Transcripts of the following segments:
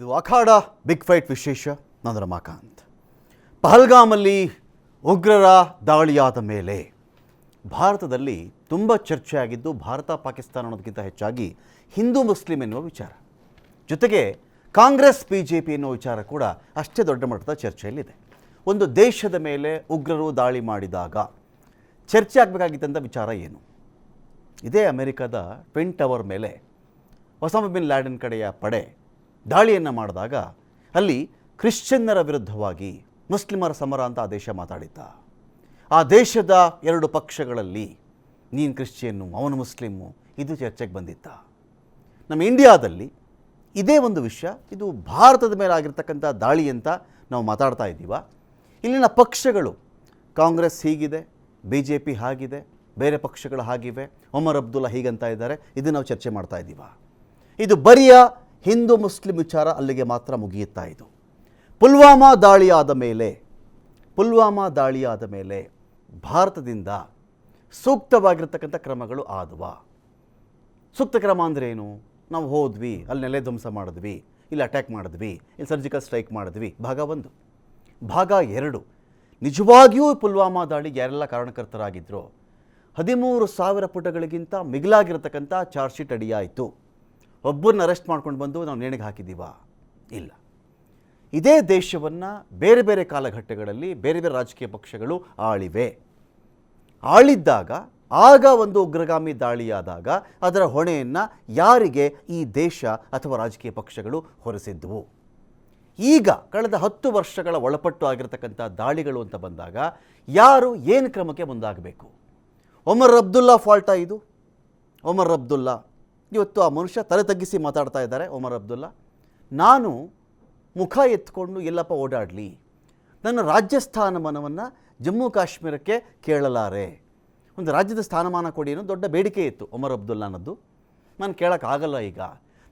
ಇದು ಅಖಾಡ big fight ವಿಶೇಷ. ನಾನು ರಮಾಕಾಂತ್. ಪಹಲ್ಗಾಮಲ್ಲಿ ಉಗ್ರರ ದಾಳಿಯಾದ ಮೇಲೆ ಭಾರತದಲ್ಲಿ ತುಂಬ ಚರ್ಚೆ ಆಗಿದ್ದು ಭಾರತ ಪಾಕಿಸ್ತಾನ ಅನ್ನೋದಕ್ಕಿಂತ ಹೆಚ್ಚಾಗಿ ಹಿಂದೂ ಮುಸ್ಲಿಂ ಎನ್ನುವ ವಿಚಾರ, ಜೊತೆಗೆ ಕಾಂಗ್ರೆಸ್ BJP ಎನ್ನುವ ವಿಚಾರ ಕೂಡ ಅಷ್ಟೇ ದೊಡ್ಡ ಮಟ್ಟದ ಚರ್ಚೆಯಲ್ಲಿದೆ. ಒಂದು ದೇಶದ ಮೇಲೆ ಉಗ್ರರು ದಾಳಿ ಮಾಡಿದಾಗ ಚರ್ಚೆ ಆಗಬೇಕಾಗಿದ್ದಂಥ ವಿಚಾರ ಏನು? ಇದೇ ಅಮೆರಿಕದ ಟ್ವಿನ್ ಟವರ್ ಮೇಲೆ ಒಸಾಮಾ ಬಿನ್ ಲ್ಯಾಡೆನ್ ಕಡೆಯ ಪಡೆ ದಾಳಿಯನ್ನು ಮಾಡಿದಾಗ ಅಲ್ಲಿ ಕ್ರಿಶ್ಚಿಯನ್ನರ ವಿರುದ್ಧವಾಗಿ ಮುಸ್ಲಿಮರ ಸಮರ ಅಂತ ಆ ದೇಶ ಮಾತಾಡಿದ್ದ. ಆ ದೇಶದ ಎರಡು ಪಕ್ಷಗಳಲ್ಲಿ ನೀನು ಕ್ರಿಶ್ಚಿಯನ್ನು, ಅವನು ಮುಸ್ಲಿಮ್ಮು, ಇದು ಚರ್ಚೆಗೆ ಬಂದಿತ್ತ. ನಮ್ಮ ಇಂಡಿಯಾದಲ್ಲಿ ಇದೇ ಒಂದು ವಿಷಯ, ಇದು ಭಾರತದ ಮೇಲೆ ಆಗಿರ್ತಕ್ಕಂಥ ದಾಳಿ ಅಂತ ನಾವು ಮಾತಾಡ್ತಾ ಇದ್ದೀವ. ಇಲ್ಲಿನ ಪಕ್ಷಗಳು ಕಾಂಗ್ರೆಸ್ ಹೀಗಿದೆ, BJP ಹಾಗಿದೆ, ಬೇರೆ ಪಕ್ಷಗಳು ಹಾಗಿವೆ, ಒಮರ್ ಅಬ್ದುಲ್ಲಾ ಹೀಗಂತ ಇದ್ದಾರೆ. ಇದು ನಾವು ಚರ್ಚೆ ಮಾಡ್ತಾ ಇದ್ದೀವ. ಇದು ಬರಿಯ ಹಿಂದೂ ಮುಸ್ಲಿಂ ವಿಚಾರ ಅಲ್ಲಿಗೆ ಮಾತ್ರ ಮುಗಿಯುತ್ತಾ. ಇದು ಪುಲ್ವಾಮಾ ದಾಳಿಯಾದ ಮೇಲೆ ಭಾರತದಿಂದ ಸೂಕ್ತವಾಗಿರ್ತಕ್ಕಂಥ ಕ್ರಮಗಳು ಆದವ. ಸೂಕ್ತ ಕ್ರಮ ಅಂದರೆ ಏನು? ನಾವು ಹೋದ್ವಿ, ಅಲ್ಲಿ ನೆಲೆ ಧ್ವಂಸ ಮಾಡಿದ್ವಿ, ಇಲ್ಲಿ ಅಟ್ಯಾಕ್ ಮಾಡಿದ್ವಿ, ಇಲ್ಲಿ ಸರ್ಜಿಕಲ್ ಸ್ಟ್ರೈಕ್ ಮಾಡಿದ್ವಿ. ಭಾಗ 1. ಭಾಗ 2, ನಿಜವಾಗಿಯೂ ಪುಲ್ವಾಮಾ ದಾಳಿಗೆ ಯಾರೆಲ್ಲ ಕಾರಣಕರ್ತರಾಗಿದ್ರೋ 13,000 ಪುಟಗಳಿಗಿಂತ ಮಿಗಿಲಾಗಿರ್ತಕ್ಕಂಥ ಚಾರ್ಜ್ ಶೀಟ್ ಅಡಿಯಾಯಿತು. ಒಬ್ಬರನ್ನ ಅರೆಸ್ಟ್ ಮಾಡ್ಕೊಂಡು ಬಂದು ನಾವು ನೇಣಿಗೆ ಹಾಕಿದ್ದೀವ? ಇಲ್ಲ. ಇದೇ ದೇಶವನ್ನು ಬೇರೆ ಬೇರೆ ಕಾಲಘಟ್ಟಗಳಲ್ಲಿ ಬೇರೆ ಬೇರೆ ರಾಜಕೀಯ ಪಕ್ಷಗಳು ಆಳಿದ್ದಾಗ ಆಗ ಒಂದು ಉಗ್ರಗಾಮಿ ದಾಳಿಯಾದಾಗ ಅದರ ಹೊಣೆಯನ್ನು ಯಾರಿಗೆ ಈ ದೇಶ ಅಥವಾ ರಾಜಕೀಯ ಪಕ್ಷಗಳು ಹೊರಿಸಿದ್ವು? ಈಗ ಕಳೆದ 10 ವರ್ಷಗಳ ಒಳಪಟ್ಟು ಆಗಿರತಕ್ಕಂಥ ದಾಳಿಗಳು ಅಂತ ಬಂದಾಗ ಯಾರು ಏನು ಕ್ರಮಕ್ಕೆ ಮುಂದಾಗಬೇಕು? ಒಮರ್ ಅಬ್ದುಲ್ಲಾ ಫಾಲ್ಟಾ ಇದು? ಒಮರ್ ಅಬ್ದುಲ್ಲಾ ಇವತ್ತು ಆ ಮನುಷ್ಯ ತಲೆ ತಗ್ಗಿಸಿ ಮಾತಾಡ್ತಾ ಇದ್ದಾರೆ. ಒಮರ್ ಅಬ್ದುಲ್ಲಾ, ನಾನು ಮುಖ ಎತ್ಕೊಂಡು ಎಲ್ಲಪ್ಪ ಓಡಾಡಲಿ, ನನ್ನ ರಾಜ್ಯ ಸ್ಥಾನಮಾನವನ್ನು ಜಮ್ಮು ಕಾಶ್ಮೀರಕ್ಕೆ ಕೇಳಲಾರೆ, ಒಂದು ರಾಜ್ಯದ ಸ್ಥಾನಮಾನ ಕೊಡಿ ಅನ್ನೋ ದೊಡ್ಡ ಬೇಡಿಕೆ ಇತ್ತು ಒಮರ್ ಅಬ್ದುಲ್ಲಾನದ್ದು. ನಾನು ಕೇಳೋಕ್ಕಾಗಲ್ಲ. ಈಗ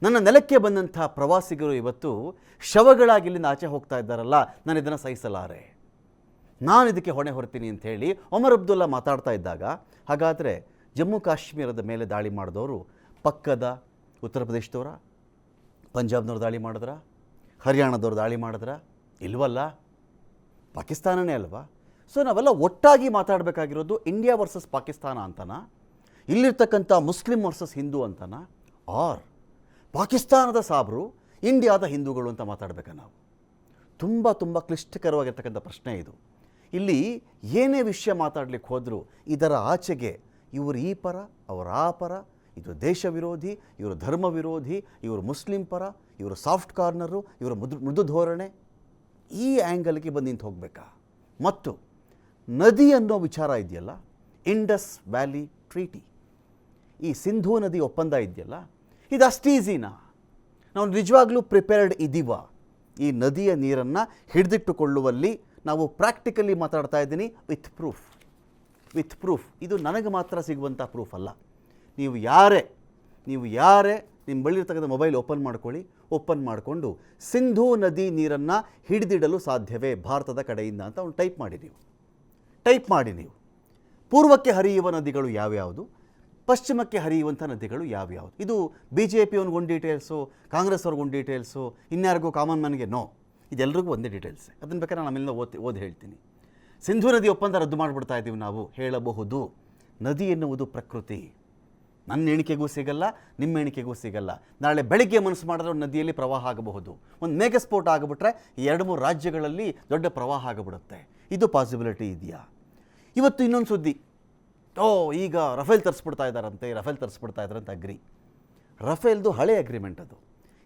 ನನ್ನ ನೆಲಕ್ಕೆ ಬಂದಂಥ ಪ್ರವಾಸಿಗರು ಇವತ್ತು ಶವಗಳಾಗಿ ಇಲ್ಲಿಂದ ಆಚೆ ಹೋಗ್ತಾ ಇದ್ದಾರಲ್ಲ, ನಾನು ಇದನ್ನು ಸಹಿಸಲಾರೆ, ನಾನು ಇದಕ್ಕೆ ಹೊಣೆ ಹೊರ್ತೀನಿ ಅಂಥೇಳಿ ಒಮರ್ ಅಬ್ದುಲ್ಲಾ ಮಾತಾಡ್ತಾ ಇದ್ದಾಗ, ಹಾಗಾದರೆ ಜಮ್ಮು ಕಾಶ್ಮೀರದ ಮೇಲೆ ದಾಳಿ ಮಾಡಿದವರು ಪಕ್ಕದ ಉತ್ತರ ಪ್ರದೇಶದವರ, ಪಂಜಾಬ್ನವ್ರು ದಾಳಿ ಮಾಡಿದ್ರ, ಹರಿಯಾಣದವ್ರು ದಾಳಿ ಮಾಡಿದ್ರ? ಇಲ್ವಲ್ಲ, ಪಾಕಿಸ್ತಾನನೇ ಅಲ್ವಾ? ಸೊ ನಾವೆಲ್ಲ ಒಟ್ಟಾಗಿ ಮಾತಾಡಬೇಕಾಗಿರೋದು ಇಂಡಿಯಾ ವರ್ಸಸ್ ಪಾಕಿಸ್ತಾನ ಅಂತನಾ, ಇಲ್ಲಿರ್ತಕ್ಕಂಥ ಮುಸ್ಲಿಂ ವರ್ಸಸ್ ಹಿಂದೂ ಅಂತನಾ, ಆರ್ ಪಾಕಿಸ್ತಾನದ ಸಾಬ್ರು ಇಂಡಿಯಾದ ಹಿಂದೂಗಳು ಅಂತ ಮಾತಾಡಬೇಕಾ ನಾವು? ತುಂಬ ಕ್ಲಿಷ್ಟಕರವಾಗಿರ್ತಕ್ಕಂಥ ಪ್ರಶ್ನೆ ಇದು. ಇಲ್ಲಿ ಏನೇ ವಿಷಯ ಮಾತಾಡಲಿಕ್ಕೆ ಹೋದರೂ ಇದರ ಆಚೆಗೆ ಇವರು ಈ ಪರ, ಅವರು ಆ ಪರ, ಇದು ದೇಶ ವಿರೋಧಿ, ಇವರು ಧರ್ಮ ವಿರೋಧಿ, ಇವರು ಮುಸ್ಲಿಂ ಪರ, ಇವರು ಸಾಫ್ಟ್ ಕಾರ್ನರು, ಇವರು ಮೃದು ಧೋರಣೆ, ಈ ಆ್ಯಂಗಲ್ಗೆ ಬಂದು ನಿಂತು ಹೋಗಬೇಕಾ? ಮತ್ತು ನದಿ ಅನ್ನೋ ವಿಚಾರ ಇದೆಯಲ್ಲ, ಇಂಡಸ್ ವ್ಯಾಲಿ ಟ್ರೀಟಿ, ಈ ಸಿಂಧೂ ನದಿ ಒಪ್ಪಂದ ಇದೆಯಲ್ಲ, ಇದು ಅಷ್ಟು ಈಸಿನಾ? ನಾವು ನಿಜವಾಗ್ಲೂ ಪ್ರಿಪೇರ್ಡ್ ಇದ್ದೀವ? ಈ ನದಿಯ ನೀರನ್ನು ಹಿಡಿದಿಟ್ಟುಕೊಳ್ಳುವಲ್ಲಿ ನಾವು ಪ್ರಾಕ್ಟಿಕಲಿ ಮಾತಾಡ್ತಾ ಇದ್ದೀನಿ, ವಿತ್ ಪ್ರೂಫ್. ಇದು ನನಗೆ ಮಾತ್ರ ಸಿಗುವಂಥ ಪ್ರೂಫ್ ಅಲ್ಲ. ನೀವು ಯಾರೇ ನಿಮ್ಮ ಬಳಿರ್ತಕ್ಕಂಥ ಮೊಬೈಲ್ ಓಪನ್ ಮಾಡಿಕೊಂಡು ಸಿಂಧೂ ನದಿ ನೀರನ್ನು ಹಿಡಿದಿಡಲು ಸಾಧ್ಯವೇ ಭಾರತದ ಕಡೆಯಿಂದ ಅಂತ ಒಂದು ಟೈಪ್ ಮಾಡಿ ನೀವು ಪೂರ್ವಕ್ಕೆ ಹರಿಯುವ ನದಿಗಳು ಯಾವ್ಯಾವುದು, ಪಶ್ಚಿಮಕ್ಕೆ ಹರಿಯುವಂಥ ನದಿಗಳು ಯಾವ್ಯಾವುದು? ಇದು BJP ಅವ್ನಿಗೊಂದು ಡೀಟೇಲ್ಸು, ಕಾಂಗ್ರೆಸ್ ಅವ್ರಿಗೊಂದು ಡೀಟೇಲ್ಸು, ಇನ್ಯಾರಿಗೂ ಕಾಮನ್ ಮ್ಯಾನ್ಗೆ ನೋ, ಇದೆಲ್ಲರಿಗೂ ಒಂದೇ ಡೀಟೇಲ್ಸ್. ಅದನ್ನು ಬೇಕಾದ್ರೆ ನಾನು ಆಮೇಲೆ ಓದಿ ಹೇಳ್ತೀನಿ. ಸಿಂಧೂ ನದಿ ಒಪ್ಪಂದ ರದ್ದು ಮಾಡಿಬಿಡ್ತಾ ಇದ್ದೀವಿ ನಾವು ಹೇಳಬಹುದು. ನದಿ ಎನ್ನುವುದು ಪ್ರಕೃತಿ, ನನ್ನ ಎಣಿಕೆಗೂ ಸಿಗಲ್ಲ, ನಿಮ್ಮ ಎಣಿಕೆಗೂ ಸಿಗಲ್ಲ. ನಾಳೆ ಬೆಳಗ್ಗೆ ಮನಸ್ಸು ಮಾಡಿದ್ರೆ ನದಿಯಲ್ಲಿ ಪ್ರವಾಹ ಆಗಬಹುದು. ಒಂದು ಮೇಘಸ್ಫೋಟ ಆಗಿಬಿಟ್ರೆ 2-3 ರಾಜ್ಯಗಳಲ್ಲಿ ದೊಡ್ಡ ಪ್ರವಾಹ ಆಗಿಬಿಡುತ್ತೆ. ಇದು ಪಾಸಿಬಿಲಿಟಿ ಇದೆಯಾ? ಇವತ್ತು ಇನ್ನೊಂದು ಸುದ್ದಿ, ಈಗ ರಫೇಲ್ ತರಿಸ್ಬಿಡ್ತಾ ಇದ್ದಾರಂತೆ ಅಗ್ರಿ. ರಫೇಲ್ದು ಹಳೆ ಅಗ್ರಿಮೆಂಟ್ ಅದು.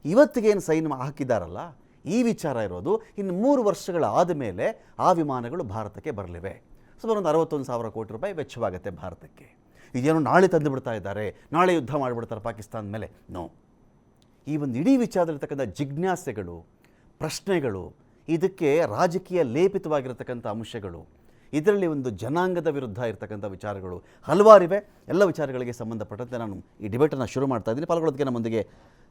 ಇವತ್ತಿಗೇನು ಸೈನ್ ಹಾಕಿದ್ದಾರಲ್ಲ, ಈ ವಿಚಾರ ಇರೋದು ಇನ್ನು 3 ವರ್ಷಗಳ ಆದಮೇಲೆ ಆ ವಿಮಾನಗಳು ಭಾರತಕ್ಕೆ ಬರಲಿವೆ. ಸುಮಾರು ಒಂದು 61,000 ಕೋಟಿ ರೂಪಾಯಿ ವೆಚ್ಚವಾಗುತ್ತೆ ಭಾರತಕ್ಕೆ. ಇದೇನೋ ನಾಳೆ ತಂದು ಬಿಡ್ತಾ ಇದ್ದಾರೆ, ನಾಳೆ ಯುದ್ಧ ಮಾಡಿಬಿಡ್ತಾರೆ ಪಾಕಿಸ್ತಾನ ಮೇಲೆ. ನೋ, ಈ ಒಂದು ಇಡೀ ವಿಚಾರದಲ್ಲಿರ್ತಕ್ಕಂಥ ಜಿಜ್ಞಾಸೆಗಳು, ಪ್ರಶ್ನೆಗಳು, ಇದಕ್ಕೆ ರಾಜಕೀಯ ಲೇಪಿತವಾಗಿರ್ತಕ್ಕಂಥ ಅಂಶಗಳು, ಇದರಲ್ಲಿ ಒಂದು ಜನಾಂಗದ ವಿರುದ್ಧ ಇರತಕ್ಕಂಥ ವಿಚಾರಗಳು ಹಲವಾರಿವೆ. ಎಲ್ಲ ವಿಚಾರಗಳಿಗೆ ಸಂಬಂಧಪಟ್ಟಂತೆ ನಾನು ಈ ಡಿಬೇಟನ್ನು ಶುರು ಮಾಡ್ತಾ ಇದ್ದೀನಿ. ಪಾಲ್ಗೊಳ್ಳೋದಕ್ಕೆ ನಮ್ಮೊಂದಿಗೆ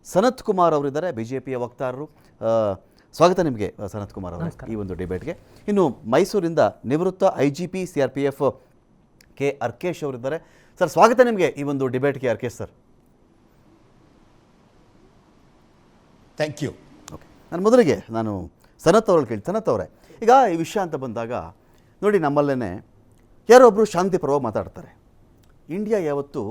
ಸನತ್ ಕುಮಾರ್ ಅವರಿದ್ದಾರೆ, BJPಯ ವಕ್ತಾರರು. ಸ್ವಾಗತ ನಿಮಗೆ ಸನತ್ ಕುಮಾರ್ ಅವರು ಈ ಒಂದು ಡಿಬೇಟ್ಗೆ. ಇನ್ನು ಮೈಸೂರಿಂದ ನಿವೃತ್ತ IGP CRPF ಕೆ ಅರ್ಕೇಶ್ ಅವರಿದ್ದಾರೆ. ಸರ್, ಸ್ವಾಗತ ನಿಮಗೆ ಈ ಒಂದು ಡಿಬೇಟ್ಗೆ. Arkesh sir, thank you. Okay, ನಾನು ಮೊದಲಿಗೆ ಸನತ್ ಅವ್ರಲ್ಲಿ ಕೇಳಿ, ಸನತ್ ಅವರೇ, ಈಗ ಈ ವಿಷಯ ಅಂತ ಬಂದಾಗ ನೋಡಿ, ನಮ್ಮಲ್ಲೇ ಯಾರೊಬ್ಬರು ಶಾಂತಿ ಪರವಾಗಿ ಮಾತಾಡ್ತಾರೆ. ಇಂಡಿಯಾ ಯಾವತ್ತೂ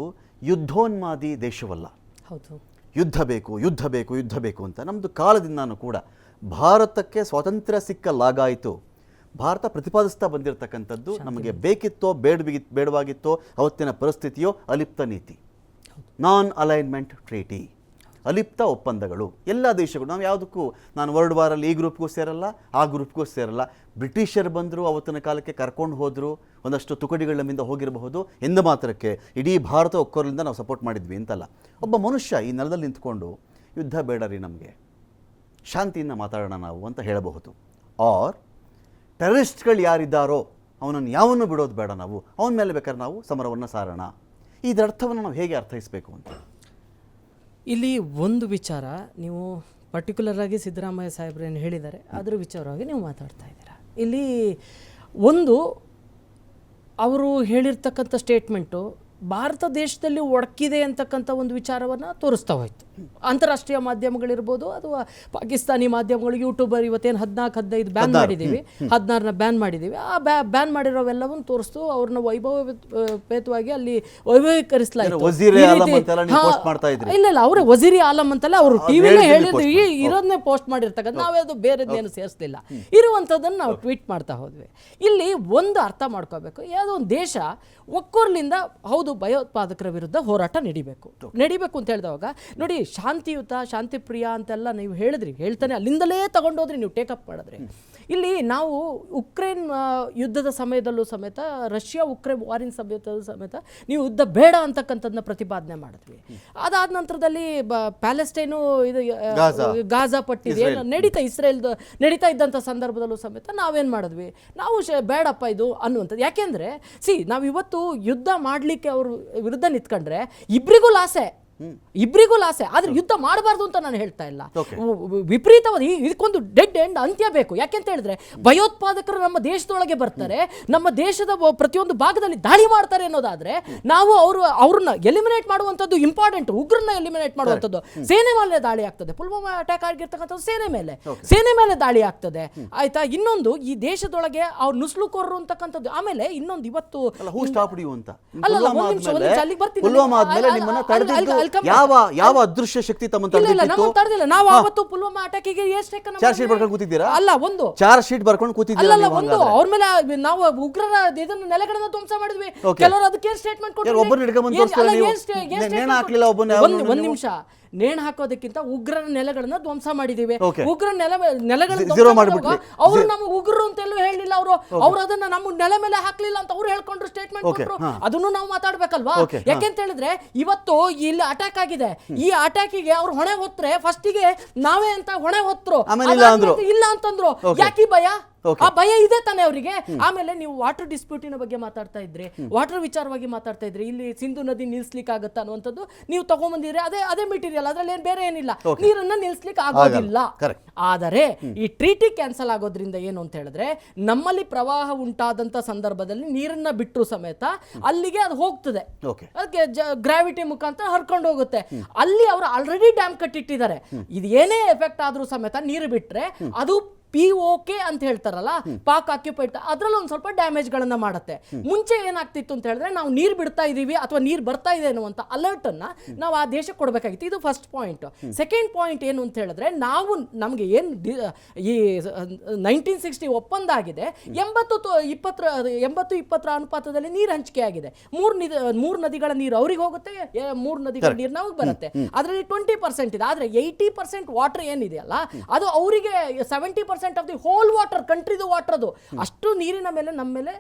ಯುದ್ಧೋನ್ಮಾದಿ ದೇಶವಲ್ಲ. ಹೌದು, ಯುದ್ಧ ಬೇಕು ಯುದ್ಧ ಬೇಕು ಯುದ್ಧ ಬೇಕು ಅಂತ ನಮ್ಮದು ಕಾಲದಿಂದಾನು ಕೂಡ ಭಾರತಕ್ಕೆ ಸ್ವಾತಂತ್ರ್ಯ ಸಿಕ್ಕಲಾಗಾಯಿತು. ಭಾರತ ಪ್ರತಿಪಾದಿಸ್ತಾ ಬಂದಿರತಕ್ಕಂಥದ್ದು ನಮಗೆ ಬೇಕಿತ್ತೋ ಬೇಡವಾಗಿತ್ತೋ ಅವತ್ತಿನ ಪರಿಸ್ಥಿತಿಯೋ ಅಲಿಪ್ತ ನೀತಿ, ನಾನ್ ಅಲೈನ್ಮೆಂಟ್ ಟ್ರೀಟಿ, ಅಲಿಪ್ತ ಒಪ್ಪಂದಗಳು. ಎಲ್ಲ ದೇಶಗಳು, ನಾವು ಯಾವುದಕ್ಕೂ, ನಾನು ವರ್ಲ್ಡ್ ವಾರಲ್ಲಿ ಈ ಗ್ರೂಪ್ಗೂ ಸೇರಲ್ಲ, ಆ ಗ್ರೂಪ್ಗೂ ಸೇರಲ್ಲ. ಬ್ರಿಟಿಷರು ಬಂದರು, ಅವತ್ತಿನ ಕಾಲಕ್ಕೆ ಕರ್ಕೊಂಡು ಹೋದರು, ಒಂದಷ್ಟು ತುಕಡಿಗಳ ನಮ್ಮಿಂದ ಹೋಗಿರಬಹುದು, ಎಂದ ಮಾತ್ರಕ್ಕೆ ಇಡೀ ಭಾರತ ಒಕ್ಕೋರಲಿಂದ ನಾವು ಸಪೋರ್ಟ್ ಮಾಡಿದ್ವಿ ಅಂತಲ್ಲ. ಒಬ್ಬ ಮನುಷ್ಯ ಈ ನೆಲದಲ್ಲಿ ನಿಂತ್ಕೊಂಡು ಯುದ್ಧ ಬೇಡ ರೀ, ನಮಗೆ ಶಾಂತಿಯಿಂದ ಮಾತಾಡೋಣ ನಾವು ಅಂತ ಹೇಳಬಹುದು. ಆರ್ ಟೆರರಿಸ್ಟ್ಗಳು ಯಾರಿದ್ದಾರೋ ಅವನನ್ನು ಯಾವನ್ನೂ ಬಿಡೋದು ಬೇಡ, ನಾವು ಅವನ ಮೇಲೆ ಬೇಕಾದ್ರೆ ನಾವು ಸಮರವನ್ನು ಸಾರೋಣ. ಇದರ ಅರ್ಥವನ್ನು ನಾವು ಹೇಗೆ ಅರ್ಥೈಸಬೇಕು ಅಂತ ಇಲ್ಲಿ ಒಂದು ವಿಚಾರ, ನೀವು ಪರ್ಟಿಕ್ಯುಲರ್ ಆಗಿ ಸಿದ್ದರಾಮಯ್ಯ ಸಾಹೇಬ್ರೇನು ಹೇಳಿದ್ದಾರೆ ಅದರ ವಿಚಾರವಾಗಿ ನೀವು ಮಾತಾಡ್ತಾ ಇದ್ದೀರಾ. ಇಲ್ಲಿ ಒಂದು ಅವರು ಹೇಳಿರ್ತಕ್ಕಂಥ ಸ್ಟೇಟ್ಮೆಂಟು ಭಾರತ ದೇಶದಲ್ಲಿ ಒಡಕಿದೆ ಅಂತಕ್ಕಂಥ ಒಂದು ವಿಚಾರವನ್ನು ತೋರಿಸ್ತಾ ಹೋಯ್ತು. ಅಂತಾರಾಷ್ಟ್ರೀಯ ಮಾಧ್ಯಮಗಳಿರ್ಬೋದು ಅಥವಾ ಪಾಕಿಸ್ತಾನಿ ಮಾಧ್ಯಮಗಳು, ಯೂಟ್ಯೂಬರ್ ಇವತ್ತೇನು 14-15 ಬ್ಯಾನ್ ಮಾಡಿದ್ದೀವಿ, 16ನ ಬ್ಯಾನ್ ಮಾಡಿದ್ದೀವಿ. ಆ ಬ್ಯಾನ್ ಮಾಡಿರೋವೆಲ್ಲವನ್ನು ತೋರಿಸ್ತು, ಅವ್ರನ್ನ ವೈಭವಪೇತವಾಗಿ ಅಲ್ಲಿ ವೈಭವೀಕರಿಸಲಾಯಿತು. ಇಲ್ಲ ಅವರೇ ವಜೀರಿ ಆಲಂ ಅಂತಲ್ಲ, ಅವರು ಟಿವಿಲೇ ಹೇಳಿದ್ವಿ, ಇರೋದನ್ನೇ ಪೋಸ್ಟ್ ಮಾಡಿರ್ತಕ್ಕಂಥ, ನಾವ್ಯಾವುದು ಬೇರೆದೇನು ಸೇರಿಸಲಿಲ್ಲ, ಇರುವಂಥದ್ದನ್ನು ನಾವು ಟ್ವೀಟ್ ಮಾಡ್ತಾ ಹೋದ್ವಿ. ಇಲ್ಲಿ ಒಂದು ಅರ್ಥ ಮಾಡ್ಕೋಬೇಕು, ಯಾವುದೋ ಒಂದು ದೇಶ ಒಕ್ಕೊರ್ಲಿಂದ ಹೌದು ಭಯೋತ್ಪಾದಕರ ವಿರುದ್ಧ ಹೋರಾಟ ನಡಿಬೇಕು ಅಂತ ಹೇಳಿದವಾಗ ನೋಡಿ, ಶಾಂತಿಯುತ ಶಾಂತಿಪ್ರಿಯ ಅಂತೆಲ್ಲ ನೀವು ಹೇಳ್ತಾನೆ ಅಲ್ಲಿಂದಲೇ ತಗೊಂಡೋದ್ರಿ, ನೀವು ಟೇಕಪ್ ಮಾಡಿದ್ರಿ. ಇಲ್ಲಿ ನಾವು ಉಕ್ರೇನ್ ಯುದ್ಧದ ಸಮಯದಲ್ಲೂ ಸಮೇತ, ರಷ್ಯಾ ಉಕ್ರೇನ್ ವಾರಿನ ಸಮಯದಲ್ಲೂ ಸಮೇತ ನೀವು ಯುದ್ಧ ಬೇಡ ಅಂತಕ್ಕಂಥದ್ದನ್ನ ಪ್ರತಿಪಾದನೆ ಮಾಡಿದ್ವಿ. ಅದಾದ ನಂತರದಲ್ಲಿ ಪ್ಯಾಲೆಸ್ಟೈನು ಇದು ಗಾಜಾ ಪಟ್ಟಿದೆ ಇಸ್ರೇಲ್ದು ನಡೀತಾ ಇದ್ದಂಥ ಸಂದರ್ಭದಲ್ಲೂ ಸಮೇತ ನಾವೇನು ಮಾಡಿದ್ವಿ, ನಾವು ಬೇಡಪ್ಪ ಇದು ಅನ್ನುವಂಥದ್ದು. ಯಾಕೆಂದರೆ ನಾವು ಇವತ್ತು ಯುದ್ಧ ಮಾಡಲಿಕ್ಕೆ ಅವ್ರ ವಿರುದ್ಧ ನಿಂತ್ಕೊಂಡ್ರೆ ಇಬ್ಬರಿಗೂ ಲಾಸೆ, ಆದ್ರೆ ಯುದ್ಧ ಮಾಡಬಾರ್ದು ಅಂತ ನಾನು ಹೇಳ್ತಾ ಇಲ್ಲ. ವಿಪರೀತವಾದ ಇದಕ್ಕೊಂದು ಡೆಡ್ ಎಂಡ್ ಅಂತ್ಯ ಬೇಕು. ಯಾಕೆಂತ ಹೇಳಿದ್ರೆ ಭಯೋತ್ಪಾದಕರು ನಮ್ಮ ದೇಶದೊಳಗೆ ಬರ್ತಾರೆ, ನಮ್ಮ ದೇಶದ ಪ್ರತಿಯೊಂದು ಭಾಗದಲ್ಲಿ ದಾಳಿ ಮಾಡ್ತಾರೆ ಅನ್ನೋದಾದ್ರೆ ನಾವು ಅವ್ರನ್ನ ಎಲಿಮಿನೇಟ್ ಮಾಡುವಂಥದ್ದು ಇಂಪಾರ್ಟೆಂಟ್. ಉಗ್ರನ್ನ ಎಲಿಮಿನೇಟ್ ಮಾಡುವಂಥದ್ದು, ಸೇನೆ ಮೇಲೆ ದಾಳಿ ಆಗ್ತದೆ. ಪುಲ್ವಾಮಾ ಅಟ್ಯಾಕ್ ಆಗಿರ್ತಕ್ಕಂಥದ್ದು ಸೇನೆ ಮೇಲೆ ದಾಳಿ ಆಗ್ತದೆ, ಆಯ್ತಾ. ಇನ್ನೊಂದು ಈ ದೇಶದೊಳಗೆ ಅವ್ರು ನುಸುಳುಕೋರರು ಅಂತಕ್ಕಂಥದ್ದು. ಆಮೇಲೆ ಇನ್ನೊಂದು ಇವತ್ತು ಯಾವ ಅದೃಶ್ಯ ಶಕ್ತಿ ನಾವು ಅವತ್ತು ಪುಲ್ವಾಮಾ ಅಟ್ಯಾಕಿಗೆ ಚಾರ್ಜ್ ಶೀಟ್ ಬರ್ಕೊಂಡು ಕೂತಿದ್ದೀರಾ? ಒಂದು ಅವ್ರ ಮೇಲೆ ನಾವು ಉಗ್ರರ ಇದನ್ನ ನೆಲೆಗಳನ್ನ ಧ್ವಂಸ ಮಾಡಿದ್ವಿ. ಕೆಲವರು ಅದಕ್ಕೆ ಸ್ಟೇಟ್ಮೆಂಟ್ ಕೊಟ್ಟರು. ಒಂದ್ ನಿಮಿಷ, ನೇಣು ಹಾಕೋದಕ್ಕಿಂತ ಉಗ್ರರ ನೆಲೆಗಳನ್ನ ಧ್ವಂಸ ಮಾಡಿದೀವಿ. ಉಗ್ರ ನೆಲೆಗಳನ್ನ ಅವ್ರು ನಮ್ಗೆ ಉಗ್ರರು ಅಂತೆಲ್ಲೂ ಹೇಳಿಲ್ಲ. ಅವ್ರು ಅದನ್ನ ನಮ್ಮ ನೆಲೆ ಮೇಲೆ ಹಾಕ್ಲಿಲ್ಲ ಅಂತ ಅವ್ರು ಹೇಳ್ಕೊಂಡ್ರು, ಸ್ಟೇಟ್ಮೆಂಟ್ ಕೊಟ್ಟರು. ಅದನ್ನು ನಾವು ಮಾತಾಡ್ಬೇಕಲ್ವಾ? ಯಾಕೆಂತ ಹೇಳಿದ್ರೆ ಇವತ್ತು ಇಲ್ಲಿ ಅಟ್ಯಾಕ್ ಆಗಿದೆ, ಈ ಅಟ್ಯಾಕಿಗೆ ಅವ್ರು ಹೊಣೆ ಹೊತ್ತರೆ ಫಸ್ಟಿಗೆ ನಾವೇ ಅಂತ ಹೊಣೆ ಹೊತ್ತರು, ಇಲ್ಲ ಅಂತಂದ್ರು. ಯಾಕೆ ಭಯ? ಆ ಭಯ ಇದೆ ತಾನೆ ಅವರಿಗೆ. ಆಮೇಲೆ ನೀವು ವಾಟರ್ ಡಿಸ್ಪ್ಯೂಟಿನ ಬಗ್ಗೆ ಮಾತಾಡ್ತಾ ಇದ್ರಿ, ವಾಟರ್ ವಿಚಾರವಾಗಿ ಮಾತಾಡ್ತಾ ಇದ್ರಿ. ಇಲ್ಲಿ ಸಿಂಧು ನದಿ ನಿಲ್ಸ್ಲಿಕ್ಕೆ ಆಗುತ್ತಾ ಅನ್ನುವಂಥದ್ದು ನೀವು ತಗೊಂಡ್ಬಂದಿದ್ರೆ ಅದೇ ಮೆಟೀರಿಯಲ್, ಅದ್ರಲ್ಲಿ ಏನ್ ಬೇರೆ ಏನಿಲ್ಲ, ನೀರನ್ನ ನಿಲ್ಸ್ಲಿಕ್ಕೆ ಆಗೋದಿಲ್ಲ. ಆದರೆ ಈ ಟ್ರೀಟಿ ಕ್ಯಾನ್ಸಲ್ ಆಗೋದ್ರಿಂದ ಏನು ಅಂತ ಹೇಳಿದ್ರೆ, ನಮ್ಮಲ್ಲಿ ಪ್ರವಾಹ ಉಂಟಾದಂತ ಸಂದರ್ಭದಲ್ಲಿ ನೀರನ್ನ ಬಿಟ್ಟರು ಸಮೇತ ಅಲ್ಲಿಗೆ ಅದು ಹೋಗ್ತದೆ, ಅದಕ್ಕೆ ಗ್ರಾವಿಟಿ ಮುಖಾಂತರ ಹರ್ಕೊಂಡು ಹೋಗುತ್ತೆ. ಅಲ್ಲಿ ಅವರು ಆಲ್ರೆಡಿ ಡ್ಯಾಮ್ ಕಟ್ಟಿಟ್ಟಿದ್ದಾರೆ. ಇದು ಏನೇ ಎಫೆಕ್ಟ್ ಆದ್ರೂ ಸಮೇತ ನೀರು ಬಿಟ್ರೆ ಅದು POK ಅಂತ ಹೇಳ್ತಾರಲ್ಲ, ಪಾಕ್ ಆಕ್ಯುಪೈಡ್, ಅದ್ರಲ್ಲಿ ಒಂದು ಸ್ವಲ್ಪ ಡ್ಯಾಮೇಜ್ ಗಳನ್ನ ಮಾಡುತ್ತೆ. ಮುಂಚೆ ಏನಾಗ್ತಿತ್ತು ಅಂತ ಹೇಳಿದ್ರೆ, ನಾವು ನೀರು ಬಿಡ್ತಾ ಇದೀವಿ ಅಥವಾ ನೀರು ಬರ್ತಾ ಇದೆ ಅನ್ನುವಂಥ ಅಲರ್ಟ್ ಅನ್ನ ನಾವು ಆ ದೇಶಕ್ಕೆ ಕೊಡಬೇಕಾಗಿತ್ತು. ಇದು ಫಸ್ಟ್ ಪಾಯಿಂಟ್. ಸೆಕೆಂಡ್ ಪಾಯಿಂಟ್ ಏನು ಅಂತ ಹೇಳಿದ್ರೆ, ನಮಗೆ ಏನು ಈ 1960 ಒಪ್ಪಂದ ಆಗಿದೆ, 80-20 ಅನುಪಾತದಲ್ಲಿ ನೀರು ಹಂಚಿಕೆ ಆಗಿದೆ. ಮೂರು ನದಿಗಳ ನೀರು ಅವ್ರಿಗೆ ಹೋಗುತ್ತೆ, 3 ನದಿಗಳ ನೀರು ನಮಗೆ ಬರುತ್ತೆ. ಅದರಲ್ಲಿ 20% ಇದೆ. ಆದ್ರೆ 80% ವಾಟರ್ ಏನಿದೆಯಲ್ಲ, ಅದು ಅವರಿಗೆ 70% ಆಫ್ ದಿ ಹೋಲ್ ವಾಟರ್, ಕಂಟ್ರಿದು ವಾಟರ್, ಅದು ಅಷ್ಟು ನೀರಿನ ಮೇಲೆ ನಮ್ಮ ಮೇಲೆ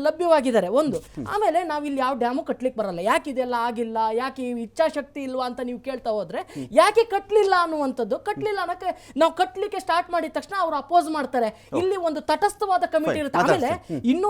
ಲಭ್ಯವಾಗಿದ್ದಾರೆ. ಒಂದು. ಆಮೇಲೆ ನಾವಿಲ್ಲಿ ಯಾವ ಡ್ಯಾಮು ಕಟ್ಲಿಕ್ಕೆ ಬರಲ್ಲ. ಯಾಕೆ ಇದೆಲ್ಲ ಆಗಿಲ್ಲ, ಯಾಕೆ ಇಚ್ಛಾಶಕ್ತಿ ಇಲ್ವಾ ಅಂತ ನೀವು ಕೇಳ್ತಾ ಹೋದ್ರೆ, ಯಾಕೆ ಕಟ್ಲಿಲ್ಲ ಅನ್ನುವಂಥದ್ದು, ಕಟ್ಲಿಲ್ಲ ಅನ್ನಕ್ಕೆ ನಾವು ಕಟ್ಲಿಕ್ಕೆ ಸ್ಟಾರ್ಟ್ ಮಾಡಿದ ತಕ್ಷಣ ಅವ್ರು ಅಪೋಸ್ ಮಾಡ್ತಾರೆ. ಇಲ್ಲಿ ಒಂದು ತಟಸ್ಥವಾದ ಕಮಿಟಿ ಇರುತ್ತೆ. ಆಮೇಲೆ ಇನ್ನೂ